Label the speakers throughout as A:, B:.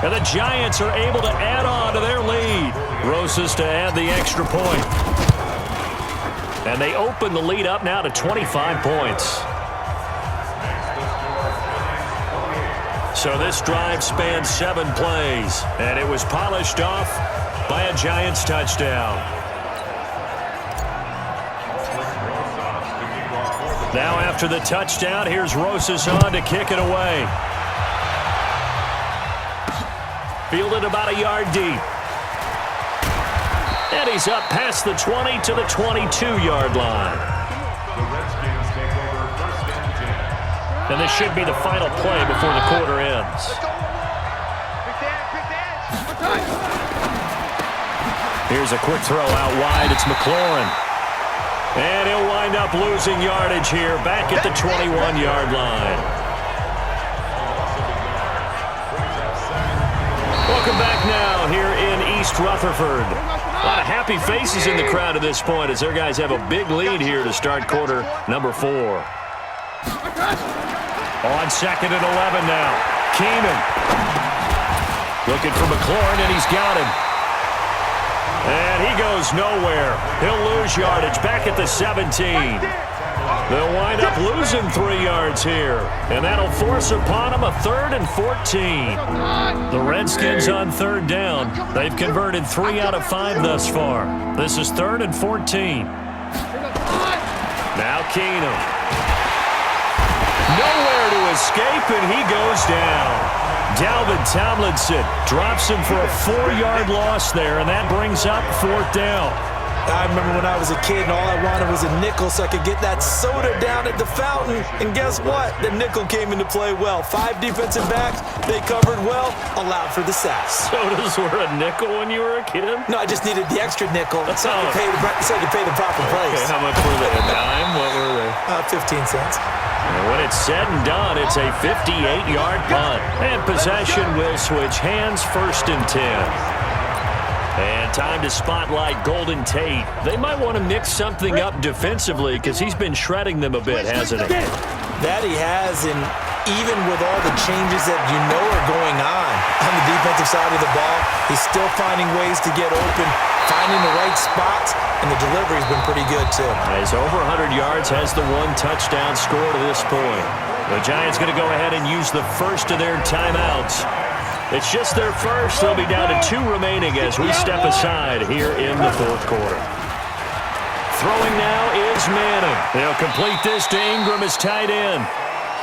A: And the Giants are able to add on to their lead. Rosas to add the extra point. And they open the lead up now to 25 points. So this drive spanned 7 plays, and it was polished off by a Giants touchdown. Now after the touchdown, here's Rosas on to kick it away. Fielded about a yard deep. And he's up past the 20 to the 22-yard line. And this should be the final play before the quarter ends. Here's a quick throw out wide. It's McLaurin. And he'll wind up losing yardage here back at the 21-yard line. Welcome back now here in East Rutherford. A lot of happy faces in the crowd at this point as their guys have a big lead here to start quarter number 4. On 2nd and 11 now. Keenan looking for McLaurin, and he's got him. And he goes nowhere. He'll lose yardage back at the 17. They'll wind up losing 3 yards here. And that'll force upon them a 3rd and 14. The Redskins on 3rd down. They've converted 3 out of 5 thus far. This is 3rd and 14. Now Keenum. Nowhere to escape, and he goes down. Dalvin Tomlinson drops him for a 4-yard loss there, and that brings up 4th down.
B: I remember when I was a kid and all I wanted was a nickel so I could get that soda down at the fountain. And guess what? The nickel came into play well. 5 defensive backs, they covered well, allowed for the sacks.
A: Sodas were a nickel when you were a kid?
B: No, I just needed the extra nickel so I could pay the proper price.
A: Okay, how much were they? A dime? What were they?
B: 15 cents.
A: And when it's said and done, it's a 58-yard punt. And possession will switch hands, 1st and 10. And time to spotlight Golden Tate. They might want to mix something up defensively because he's been shredding them a bit, hasn't he?
B: That he has, and even with all the changes that are going on the defensive side of the ball, he's still finding ways to get open, finding the right spots, and the delivery's been pretty good too.
A: He's over 100 yards, has the 1 touchdown score to this point. The Giants going to go ahead and use the first of their timeouts. It's just their first. They'll be down to 2 remaining as we step aside here in the 4th quarter. Throwing now is Manning. They'll complete this to Ingram as tight end.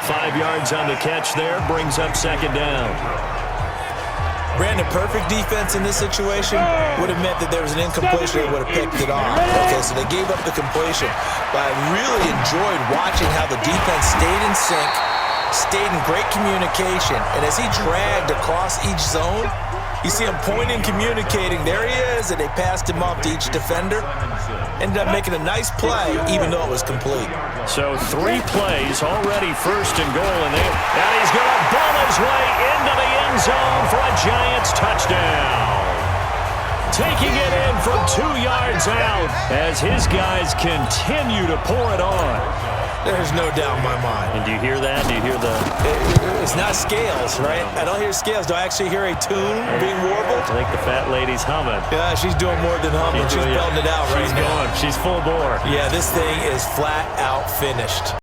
A: 5 yards on the catch there, brings up 2nd down.
B: Brandon, perfect defense in this situation would have meant that there was an incompletion that would have picked it off. Okay, so they gave up the completion. But I really enjoyed watching how the defense stayed in sync, stayed in great communication, and as he dragged across each zone, you see him pointing, communicating. There he is, and they passed him off to each defender. Ended up making a nice play, even though it was complete.
A: So 3 plays already, 1st and goal, and he's going to ball his way into the end zone for a Giants touchdown. Taking it in from 2 yards out as his guys continue to pour it on.
B: There's no doubt in my mind.
A: And do you hear that? Do you hear the...
B: It's not scales, right? I don't hear scales. Do I actually hear a tune being warbled?
A: I think the fat lady's humming.
B: Yeah, she's doing more than humming. She's belting it out right now.
A: She's going. She's full bore.
B: Yeah, this thing is flat out finished.